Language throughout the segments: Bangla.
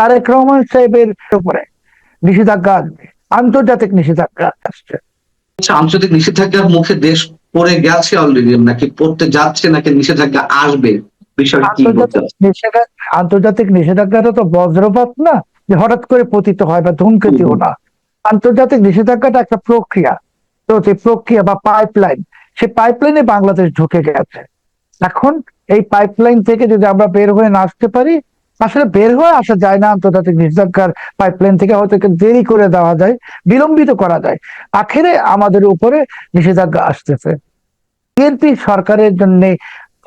তারেক রহমান সাহেবের উপরে নিষেধাজ্ঞা আসবে, আন্তর্জাতিক নিষেধাজ্ঞা আসছে। আচ্ছা, আন্তর্জাতিক নিষেধাজ্ঞার মুখে দেশ পড়ে গেছে অলরেডি, নাকি পড়তে যাচ্ছে, নাকি নিষেধাজ্ঞা আসবে? বিষয় কি বলতে আন্তর্জাতিক নিষেধাজ্ঞা, আন্তর্জাতিক নিষেধাজ্ঞাটা তো বজ্রপাত না যে হঠাৎ করে পতিত হয়, বা ধূমকেতুও না। আন্তর্জাতিক নিষেধাজ্ঞাটা একটা প্রক্রিয়া। তো যে প্রক্রিয়া বা পাইপলাইন, সেই পাইপলাইনে বাংলাদেশ ঢুকে গেছে। এখন এই পাইপলাইন থেকে যদি আমরা বের হয়ে না আসতে পারি, আসলে বের হয়ে আসা যায় না আন্তর্জাতিক নিষেধাজ্ঞার পাইপলাইন থেকে, হয়তো দেরি করে দেওয়া যায়, বিলম্বিত করা যায়, আখেরে আমাদের উপরে নিষেধাজ্ঞা আসতেছে। বিএনপি সরকারের জন্য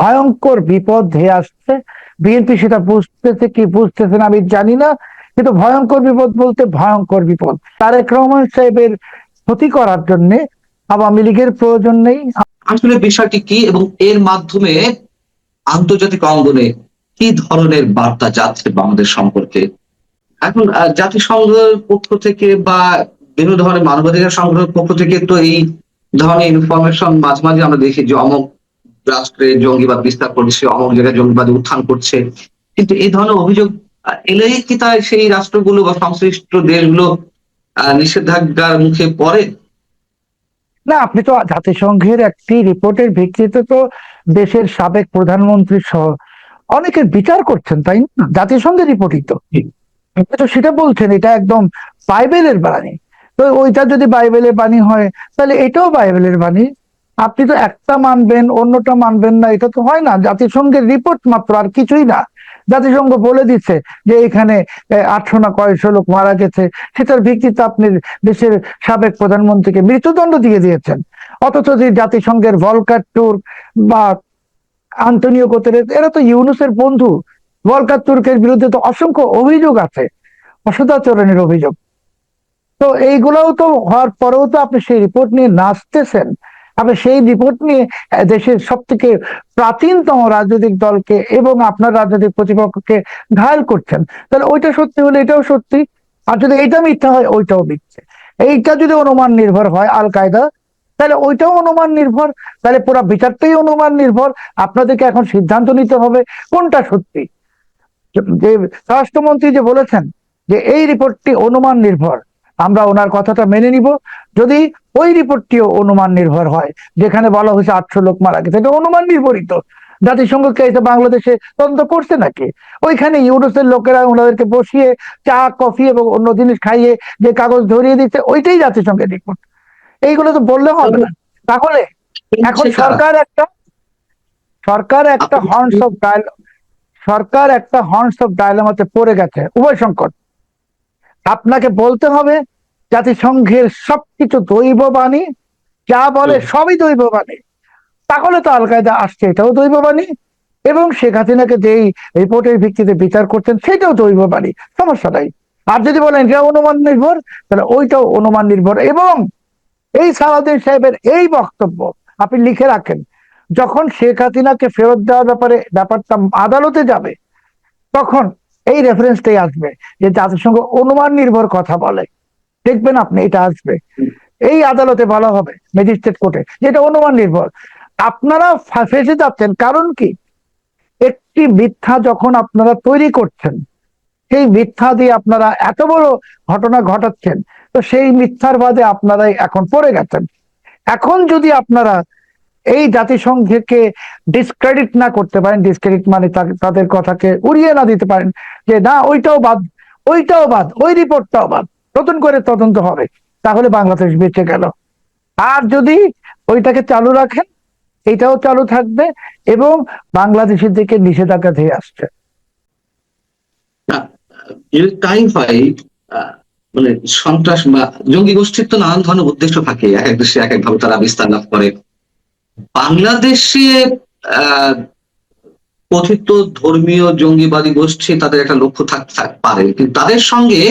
ভয়ঙ্কর বিপদ হয়ে আসছে। বিএনপি সেটা বুঝতেছে কি বুঝতেছে না আমি জানি না, কিন্তু ভয়ঙ্কর বিপদ বলতে ভয়ঙ্কর বিপদ। তারেক রহমান সাহেবের ক্ষতি করার জন্য আওয়ামী লীগের প্রয়োজন নেই। আসলে বিষয়টি কি, এবং এর মাধ্যমে আন্তর্জাতিক অঙ্গনে কি ধরনের বার্তা যাচ্ছে বাংলাদেশ সম্পর্কে? এখন জাতিসংঘের পক্ষ থেকে বা বিভিন্ন ধরনের মানবাধিকার সংগঠনের পক্ষ থেকে তো এই ধরনের ইনফরমেশন মাঝে মাঝে আমরা দেখি যে অমুক রাষ্ট্রে জঙ্গিবাদ বিস্তার করছে, অমুক জায়গায় জঙ্গিবাদ উত্থান করছে, কিন্তু এই ধরনের অভিযোগ এলেই কি তাই সেই রাষ্ট্রগুলো বা সংশ্লিষ্ট দেশগুলো নিষেধাজ্ঞার মুখে পড়ে? না, আপনি তো জাতিসংঘের একটি রিপোর্টের ভিত্তিতে তো দেশের সাবেক প্রধানমন্ত্রী সহ অনেকের বিচার করছেন, তাই না? জাতিসংঘের রিপোর্টই তো, আপনি তো সেটা বলছেন এটা একদম বাইবেলের বাণী। তো ওইটা যদি বাইবেলের বাণী হয়, তাহলে এটাও বাইবেলের বাণী। আপনি তো একটা মানবেন অন্যটা মানবেন না, এটা তো হয় না। জাতিসংঘের রিপোর্ট মাত্র, আর কিছুই না। জাতিসংঘ বলে দিচ্ছে যে এখানে 800 না কয়শো লোক মারা গেছে, সেটার ভিত্তিতে আপনি দেশের সাবেক প্রধানমন্ত্রীকে মৃত্যুদণ্ড দিয়ে দিয়েছেন। অথচ যে জাতিসংঘের ভলকার টুর্ক বা আন্তনিও গুতেরেস, এরা তো ইউনূসের বন্ধু। ভলকার তুর্কের বিরুদ্ধে তো অসংখ্য অভিযোগ আছে, অসদাচরণের অভিযোগ। তো এইগুলোও তো হওয়ার পরেও তো আপনি সেই রিপোর্ট নিয়ে নাচতেছেন। আপনি সেই রিপোর্ট নিয়ে দেশের সব থেকে প্রাচীনতম রাজনৈতিক দলকে এবং আপনার রাজনৈতিক প্রতিপক্ষকে ঘায়ল করছেন। তাহলে ওইটা সত্যি হলে এটাও সত্যি, আর যদি এটা মিথ্যা হয় ওইটাও মিথ্যে। এইটা যদি অনুমান নির্ভর হয় আল কায়দা, তাহলে ওইটাও অনুমান নির্ভর। তাহলে পুরো বিচারটাই অনুমান নির্ভর। আপনাদেরকে এখন সিদ্ধান্ত নিতে হবে কোনটা সত্যি। যে স্বরাষ্ট্রমন্ত্রী যে বলেছেন যে এই রিপোর্টটি অনুমান নির্ভর, আমরা ওনার কথাটা মেনে নিব। যদি ওই রিপোর্টটিও অনুমান নির্ভর হয়, যেখানে বলা হয়েছে 800 লোক মারা গেছে, এটা অনুমান নির্ভরিত। জাতিসংঘকে এসে বাংলাদেশে তদন্ত করছে নাকি? ওইখানে ইউরোপের লোকেরা ওনাদেরকে বসিয়ে চা কফি এবং অন্য জিনিস খাইয়ে যে কাগজ ধরিয়ে দিচ্ছে, ওইটাই জাতিসংঘের রিপোর্ট। এইগুলো তো বললে হবে না। তাহলে এখন সরকার একটা হর্নস অফ ডায়ালগ, সরকার একটা হর্নস অফ ডায়লেমাতে পড়ে গেছে, উভয় সংকট। আপনাকে বলতে হবে জাতিসংঘের সবকিছু দৈব বাণী, যা বলে সবই দৈব বাণী। তাহলে তো আল কায়দা আসছে, এটাও দৈব বাণী। এবং শেখ হাসিনাকে যেই রিপোর্টের ভিত্তিতে বিচার করছেন সেটাও দৈব বাণী, সমস্যা নাই। আর যদি বলেন এটা অনুমান নির্ভর, তাহলে ওইটাও অনুমান নির্ভর। এবং এই সালাউদ্দিন সাহেবের এই বক্তব্য আপনি লিখে রাখেন, যখন শেখ হাসিনাকে ফেরত দেওয়ার ব্যাপারটা আদালতে যাবে, তখন এই রেফারেন্সটাই আসবে যে জাতিসংঘ অনুমান নির্ভর কথা বলে। দেখবেন আপনি এটা আসবে, এই আদালতে বলা হবে ম্যাজিস্ট্রেট কোর্টে, যেটা অনুমান নির্ভর। আপনারা ফেসে যাচ্ছেন, কারণ কি? একটি মিথ্যা যখন আপনারা তৈরি করছেন, সেই মিথ্যা দিয়ে আপনারা এত বড় ঘটনা ঘটাচ্ছেন, তো সেই মিথ্যার বাদে আপনারাই এখন পড়ে গেছেন। এখন যদি আপনারা এই জাতিসংঘকে ডিসক্রেডিট না করতে পারেন, ডিসক্রেডিট মানে তাদের কথাকে উড়িয়ে না দিতে পারেন যে না ওইটাও বাদ, ওইটাও বাদ, ওই রিপোর্টটাও বাদ, নতুন করে তদন্ত হবে, তাহলে বাংলাদেশ বেঁচে গেল। আর যদি ওইটাকে চালু রাখেন, এটাও চালু থাকবে এবং বাংলাদেশের দিকে নিষেধাজ্ঞা ধেয়ে আসছে। যদি তাই হয়, মানে সন্ত্রাস বা জঙ্গি গোষ্ঠীর তো নানান ধরনের উদ্দেশ্য থাকে, এক এক দেশে এক এক ভাবে তারা বিস্তার লাভ করে। বাংলাদেশে আহ কথিত ধর্মীয় জঙ্গিবাদী গোষ্ঠী তাদের একটা লক্ষ্য থাকতে পারে, কিন্তু তাদের সঙ্গে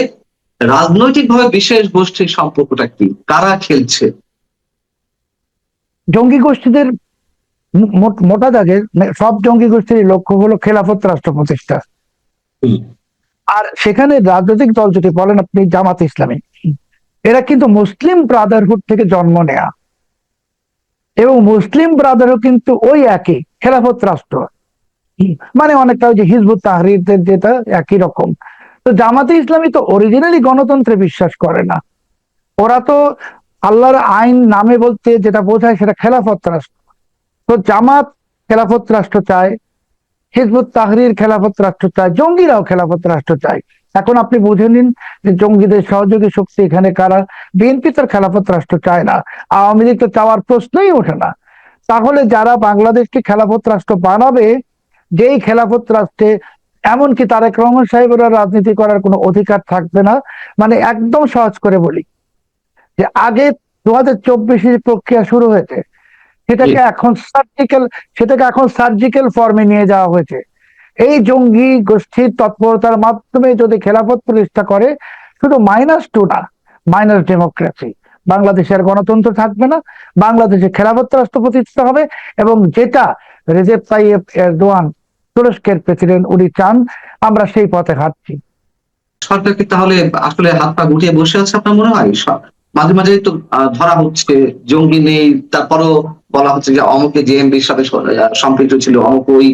রাজনৈতিকভাবে বিশেষ গোষ্ঠীর সম্পর্কটা কি, কারা খেলছে? জঙ্গি গোষ্ঠীদের মোটা দাগে সব জঙ্গি গোষ্ঠীর লক্ষ্য হলো খেলাফত রাষ্ট্র প্রতিষ্ঠা। আর সেখানে রাজনৈতিক দল যদি বলেন আপনি জামাত ইসলামী, এরা কিন্তু মুসলিম ব্রাদারহুড থেকে জন্ম নেয়া, এবং মুসলিম ব্রাদারহুড কিন্তু ওই একই খেলাফত রাষ্ট্র, মানে অনেকটা ওই যে হিজবুত তাহরীরদের যেটা একই রকম। তো জামাতে ইসলামী তো অরিজিনালি গণতন্ত্রে বিশ্বাস করে না। ওরা তো আল্লাহর আইন নামে বলতে যেটা বোঝায় সেটা খেলাফত রাষ্ট্র। তো জামাত খেলাফত রাষ্ট্র চায়, হিজবুত তাহরির খেলাফত রাষ্ট্র চায়, জঙ্গিরাও খেলাফত রাষ্ট্র চায়। এখন আপনি বুঝে নিন যে জঙ্গিদের সহযোগী শক্তি এখানে কারা। বিএনপি তো খেলাফত রাষ্ট্র চায় না, আওয়ামী লীগ তো চাওয়ার প্রশ্নই ওঠে না। তাহলে যারা বাংলাদেশকে খেলাফত রাষ্ট্র বানাবে, যেই খেলাফত রাষ্ট্রে এমনকি তারেক রহমান সাহেবের রাজনীতি করার কোনো অধিকার থাকবে না। মানে একদম সহজ করে বলি, যে আগে 2024 প্রক্রিয়া শুরু হয়েছে, জি। সেটাকে এখন সার্জিক্যাল ফর্মে নিয়ে যাওয়া হয়েছে। এই জঙ্গি গোষ্ঠীর তৎপরতার মাধ্যমে যদি খেলাফত প্রতিষ্ঠা করে, শুধু -2 না, মাইনাস ডেমোক্রেসি, বাংলাদেশের গণতন্ত্র থাকবে না, বাংলাদেশে খেলাফত রাষ্ট্র প্রতিষ্ঠা হবে। এবং যেটা রেজেপ তাইয়েপ এরদোয়ান, তুরস্কের প্রেসিডেন্ট, উনি চান, আমরা সেই পথে হাঁটছি। সরকার কি তাহলে আসলে হাত পা গুটিয়ে বসে আছে আপনার মনে হয়? মাঝে মাঝে তো ধরা হচ্ছে জঙ্গি নেই, তারপরও বলা হচ্ছে যে অমুকে জেএমবির সাথে সম্পৃক্ত ছিল, অমুক ওই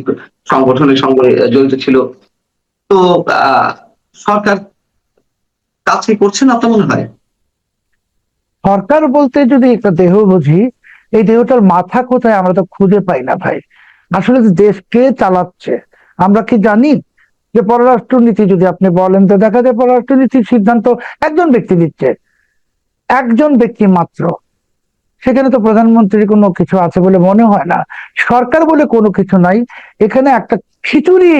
সংগঠনের সঙ্গে জড়িত ছিল। তো আহ সরকার কাজ কি করছে না আপনার মনে হয়? সরকার বলতে যদি একটা দেহ বুঝি, এই দেহটার মাথা কোথায় আমরা তো খুঁজে পাই না ভাই। আসলে যে দেশ কে চালাচ্ছে আমরা কি জানি? যে পররাষ্ট্রনীতি যদি আপনি বলেন, তো দেখা যায় পররাষ্ট্রনীতির সিদ্ধান্ত একজন ব্যক্তি নিচ্ছে, একজন ব্যক্তি মাত্র। সেখানে তো প্রধানমন্ত্রীর কোনো কিছু আছে বলে মনে হয় না। সরকার বলে কোনো কিছু নাই। এখানে একটা খিচুড়ি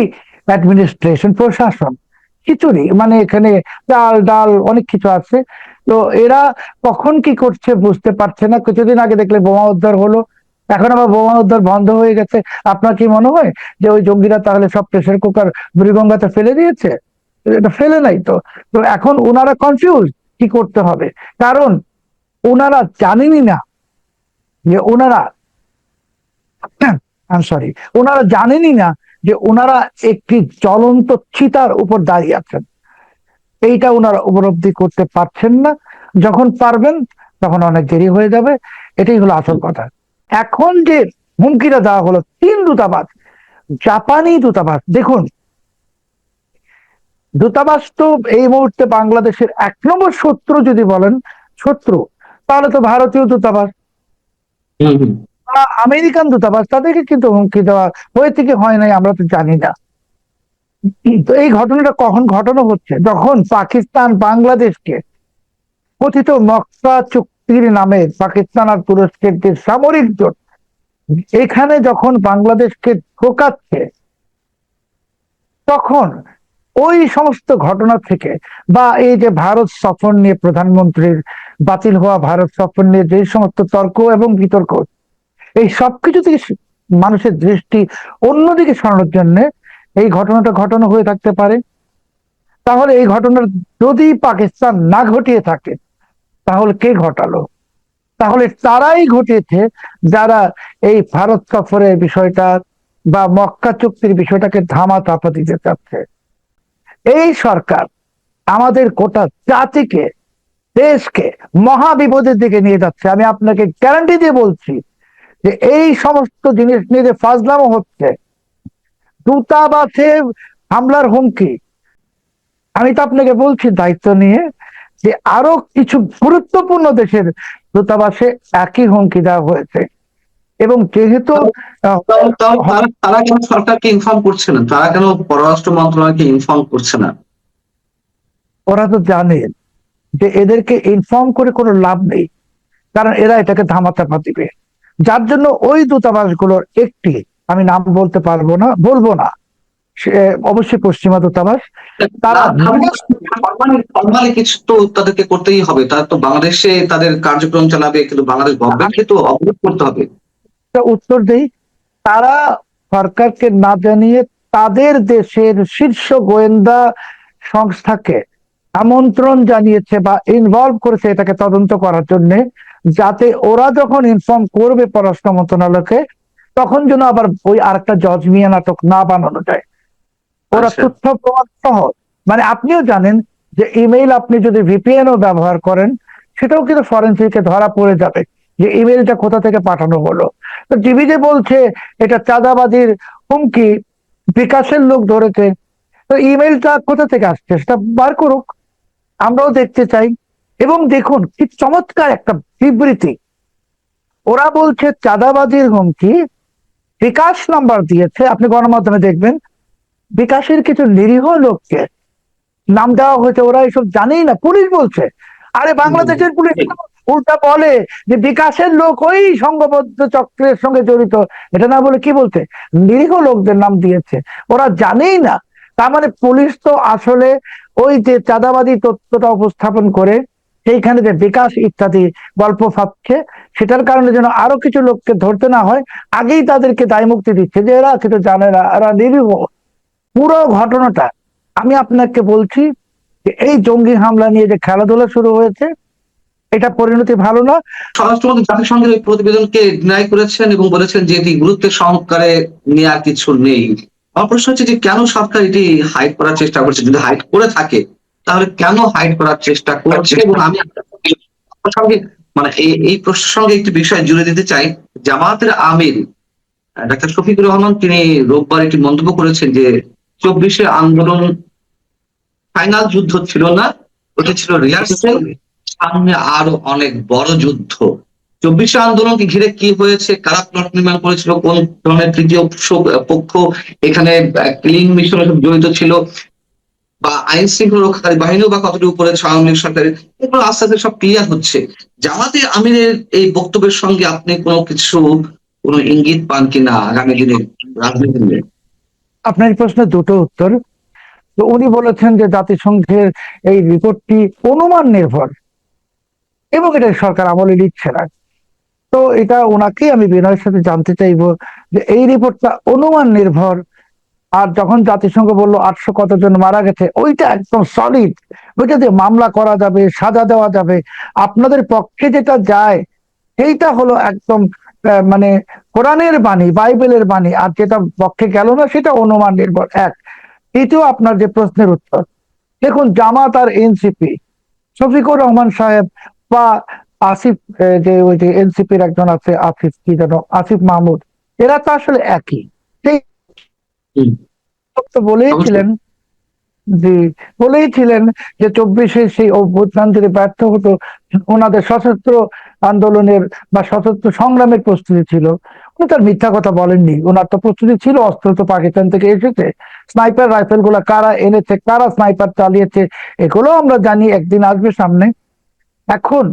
অ্যাডমিনিস্ট্রেশন, প্রশাসন খিচুড়ি, মানে এখানে চাল ডাল অনেক কিছু আছে। তো এরা কখন কি করছে বুঝতে পারছে না। কিছুদিন আগে দেখলে বোমা উদ্ধার হলো, এখন আবার বোমা উদ্ধার বন্ধ হয়ে গেছে। আপনার কি মনে হয় যে ওই জঙ্গিরা তাহলে সব প্রেসার কুকার বুড়িগঙ্গাতে ফেলে দিয়েছে? এটা ফেলে নাই তো। তো এখন ওনারা কনফিউজ কি করতে হবে, কারণ ওনারা জানেনই না যে ওনারা সরি, ওনারা জানেনই না যে ওনারা একটি জ্বলন্ত চিতার উপর দাঁড়িয়ে আছেন। এইটা ওনারা উপলব্ধি করতে পারছেন না। যখন পারবেন তখন অনেক দেরি হয়ে যাবে। এটাই হলো আসল কথা। এখন যে হুমকিটা দেওয়া হলো 3 দূতাবাস, জাপানি দূতাবাস, দেখুন, দূতাবাস তো এই মুহূর্তে বাংলাদেশের 1 নম্বর শত্রু যদি বলেন, শত্রু, তাহলে তো ভারতীয় দূতাবাস হুম, হুম। বা আমেরিকান দূতাবাস। তাদেরকে কিন্তু হুমকি দেওয়া হয়েছে কি হয় নাই আমরা তো জানি না। তো এই ঘটনাটা কখন ঘটানো হচ্ছে? যখন পাকিস্তান বাংলাদেশকে কথিত মক্কা চুক্তির নামে, পাকিস্তান আর তুরস্কের যে সামরিক জোট, এখানে যখন বাংলাদেশকে ঢোকাচ্ছে, তখন ওই সমস্ত ঘটনা থেকে, বা এই যে ভারত সফর নিয়ে প্রধানমন্ত্রীর বাতিল হওয়া ভারত সফর নিয়ে যে সমস্ত তর্ক এবং বিতর্ক, এই সবকিছু থেকে মানুষের দৃষ্টি অন্যদিকে সরানোর জন্য এই ঘটনাটা ঘটানো হয়ে থাকতে পারে। তাহলে এই ঘটনা যদি পাকিস্তান না ঘটিয়ে থাকে, তাহলে কে ঘটালো? তাহলে তারাই ঘটিয়েছে যারা এই ভারত সফরের বিষয়টা বা মক্কা চুক্তির বিষয়টাকে ধামা চাপা দিতে চাচ্ছে। এই সরকার আমাদের গোটা জাতিকে, দেশকে মহা বিপদের দিকে নিয়ে যাচ্ছে। আমি আপনাকে গ্যারান্টি দিয়ে বলছি যে এই সমস্ত জিনিস নিয়ে যে ফাজলামো হচ্ছে, দূতাবাসে হামলার হুমকি, আমি তো আপনাকে বলছি দায়িত্ব নিয়ে যে আরো কিছু গুরুত্বপূর্ণ দেশের দূতাবাসে একই হুমকি দেওয়া হয়েছে। এবং যেহেতু আহ, তারা তারা কেন সরকারকে ইনফর্ম করছে না? তারা কেন পররাষ্ট্র মন্ত্রণালয়কে ইনফর্ম করছে না? ওরা তো জানে যে এদেরকে ইনফর্ম করে কোনো লাভ নেই, কারণ এরা এটাকে ধামাচাপা দিবে। যার জন্য ওই দূতাবাসগুলোর একটি, আমি নাম বলতে পারবো না, বলবো না, সে অবশ্যই পশ্চিমা দূতাবাস, তারা ফরমালি কিছু তো তাদেরকে করতেই হবে। তারা তো বাংলাদেশে তাদের কার্যক্রম চালাবে, কিন্তু বাংলাদেশ আমি গভর্নমেন্টকে তো অবরোধ করতে হবে। একটা উত্তর দেই, তারা সরকারকে না জানিয়ে তাদের দেশের শীর্ষ গোয়েন্দা সংস্থাকে আমন্ত্রণ জানিয়েছে বা ইনভলভ করেছে এটাকে তদন্ত করার জন্য, যাতে ওরা যখন ইনফর্ম করবে পররাষ্ট্র মন্ত্রণালয়কে, তখন যেন আবার ওই আরেকটা জজ মিয়া নাটক না বানানো যায়। ওরা আচ্ছা। তথ্য প্রমাণ সহ, মানে আপনিও জানেন যে ইমেইল আপনি যদি ভিপিএন ও ব্যবহার করেন, সেটাও কিন্তু ফরেনসিকে ধরা পড়ে যাবে যে ইমেইলটা কোথা থেকে পাঠানো হলো। তো টিভি যে বলছে এটা চাঁদাবাজির হুমকি, বিকাশের লোক ধরেছে, তো ইমেলটা কোথা থেকে আসছে সেটা বার করুক, আমরাও দেখতে চাই। এবং দেখুন কি চমৎকার একটা বিবৃতি, ওরা বলছে চাঁদাবাজির হুমকি বিকাশ নাম্বার দিয়েছে, আপনি গণমাধ্যমে দেখবেন বিকাশের কিছু নিরীহ লোককে নাম দেওয়া হয়েছে, ওরা এসব জানেই না, পুলিশ বলছে। আরে বাংলাদেশের পুলিশ উল্টা বলে যে বিকাশের লোক ওই সংঘবদ্ধ চক্রের সঙ্গে জড়িত, এটা না বলে কি বলছে নিরীহ লোকদের নাম দিয়েছে, ওরা জানেই না। তার মানে পুলিশ তো আসলে ওই যে চাঁদাবাদী তথ্যটা উপস্থাপন করে সেইখানে যে বিকাশ ইত্যাদি গল্প ফাঁপছে, সেটার কারণে যেন আরো কিছু লোককে ধরতে না হয়, আগেই তাদেরকে দায় মুক্তি দিচ্ছে যে এরা কিছু জানে না, এরা নিরীহ। পুরো ঘটনাটা আমি আপনাকে বলছি যে এই জঙ্গি হামলা নিয়ে যে খেলাধুলা শুরু হয়েছে, এটা পরিণতি ভালো না। স্বরাষ্ট্রমন্ত্রী জাতিসংঘের এই প্রতিবেদনকে ডিনাই করেছেন এবং বলেছেন যে এটি গুরুত্বের সহকারে নেওয়ার কিছু নেই। আমার প্রশ্ন হচ্ছে যে কেন সরকার এটি হাইড করার চেষ্টা করছে? যদি হাইড করে থাকে তাহলে কেন হাইড করার চেষ্টা করছে? এবং আমি আপনার সঙ্গে মানে এই প্রশ্নের সঙ্গে একটি বিষয় জুড়ে দিতে চাই। জামায়াতের আমির ডাক্তার শফিকুর রহমান তিনি রোববার একটি মন্তব্য করেছেন যে 24শে আন্দোলন ফাইনাল যুদ্ধ ছিল না, ওটা ছিল রিহার্সাল, সামনে আরো অনেক বড় যুদ্ধ। 24শে আন্দোলনকে ঘিরে কি হয়েছে, কারা প্লট নির্মাণ করেছিল, কোন ধরনের তৃতীয় পক্ষ এখানে ক্লিন মিশনে জড়িত ছিল, বা আইন শৃঙ্খলা রক্ষাকারী বাহিনীও বা কতটুকু করেছে আওয়ামী লীগ সরকারের, এগুলো আস্তে আস্তে সব ক্লিয়ার হচ্ছে। জামাতে আমিরের এই বক্তব্যের সঙ্গে আপনি কোনো কিছু কোনো ইঙ্গিত পান কিনা আগামী দিনের রাজনীতি নিয়ে? আপনার এই প্রশ্নের দুটো উত্তর। তো উনি বলেছেন যে জাতিসংঘের এই রিপোর্টটি অনুমান নির্ভর এবং এটা সরকার আমলে নিচ্ছে না। তো এটা ওনাকে আমি বিনয়ের সাথে জানতে চাইবো যে এই রিপোর্টটা অনুমান নির্ভর, আর যখন জাতিসংঘ বললো 800 কতজন মারা গেছে, ওইটা একদম সলিড, ওইটা দিয়ে মামলা করা যাবে, সাজা দেওয়া যাবে। আপনাদের পক্ষে যেটা যায় সেইটা হলো একদম মানে কোরআনের বাণী, বাইবেলের বাণী, আর যেটা পক্ষে গেল না সেটা অনুমান নির্ভর। এক। দ্বিতীয়, আপনার যে প্রশ্নের উত্তর, দেখুন জামাত আর এনসিপি, শফিকুর রহমান সাহেব বা আসিফ, যে ওই যে এনসিপির একজন আছে আসিফ, কি যেন আসিফ মাহমুদ, এরা তো আসলে একই। সেই তো বলেইছিলেন, জি, বলেইছিলেন যে 24শে সেই অভ্যুত্থান যদি ব্যর্থ হতো, ওনাদের সশস্ত্র আন্দোলনের বা সশস্ত্র সংগ্রামের প্রস্তুতি ছিল। উনি তার মিথ্যা কথা বলেননি, ওনার তো প্রস্তুতি ছিল, অস্ত্র তো পাকিস্তান থেকে এসেছে, স্নাইপার রাইফেল গুলা কারা এনেছে, কারা স্নাইপার চালিয়েছে, এগুলো আমরা জানি, একদিন আসবে সামনে। এখন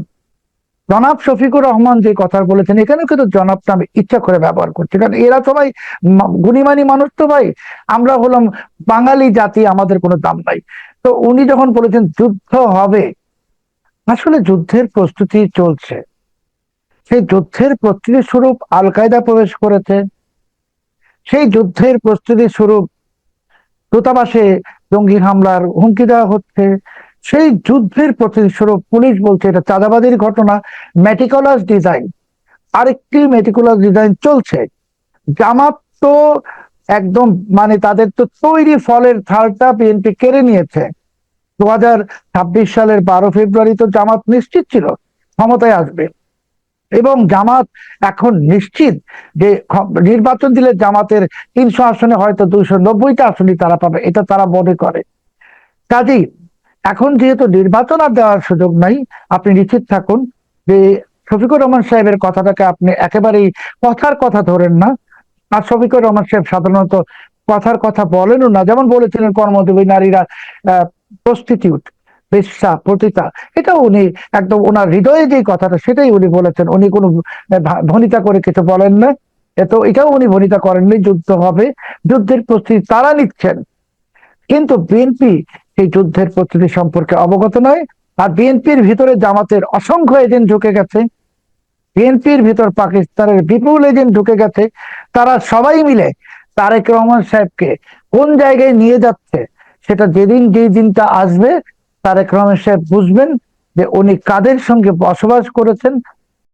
জনাব শফিকুর রহমান যে কথা বলেছেন, এখানে কিন্তু জনাবটা আমি ইচ্ছা করে ব্যবহার করছি, কারণ এরা সবাই গুণীমানী মানুষ তো ভাই, আমরা হলাম বাঙালি জাতি, আমাদের কোনো দাম নাই। তো উনি যখন বলেছেন যুদ্ধ হবে, আসলে যুদ্ধের প্রস্তুতি চলছে। সেই যুদ্ধের প্রস্তুতি স্বরূপ আল কায়দা প্রবেশ করেছে, সেই যুদ্ধের প্রস্তুতি স্বরূপ দূতাবাসে জঙ্গি হামলার হুমকি দেওয়া হচ্ছে, সেই যুদ্ধের প্রস্তুতি স্বরূপ পুলিশ বলছে এটা চাঁদাবাজির ঘটনা, মেটিকুলাস ডিজাইন, আরেকটি মেটিকুলাস ডিজাইন চলছে। জামাত তো একদম মানে তাদের তো তৈরি ফলের থালটা বিএনপি কেড়ে নিয়েছে। 2026 সালের 12 ফেব্রুয়ারি তো জামাত নিশ্চিত ছিল ক্ষমতায় আসবে, এবং জামাত এখন নিশ্চিত যে নির্বাচন দিলে জামাতের 300 আসনে হয়তো 290টা আসনই তারা পাবে, এটা তারা মনে করে। কাজেই এখন যেহেতু নির্বাচন আর দেওয়ার সুযোগ নাই, আপনি নিশ্চিত থাকুন যে শফিকুর রহমান সাহেবের কথাটাকে আপনি একেবারেই কথার কথা ধরেন না। আর শফিকুর রহমান সাহেব সাধারণত কথার কথা বলেনও না, যেমন বলেছিলেন কর্মজীবী নারীরা প্রস্টিটিউট, বেশ্যা, পতিতা, এটা উনি একদম ওনার হৃদয়ে যে কথাটা সেটাই উনি বলেছেন, উনি কোনো ভনিতা করে কিছু বলেন না। তো এটাও উনি ভনিতা করেননি, যুদ্ধ হবে, যুদ্ধের প্রস্তুতি তারা নিচ্ছেন, কিন্তু বিএনপি এই যুদ্ধের প্রস্তুতি সম্পর্কে অবগত নয়। আর বিএনপির ভিতরে জামাতের অসংখ্য এজেন্ট ঢুকে গেছে, বিএনপির ভিতর পাকিস্তানের বিপুল এজেন্ট ঢুকে গেছে, তারা সবাই মিলে তারেক রহমান সাহেবকে কোন জায়গায় নিয়ে যাচ্ছে সেটা যেদিন যেই দিনটা আসবে তারেক রহমান সাহেব বুঝবেন যে উনি কাদের সঙ্গে বসবাস করেছেন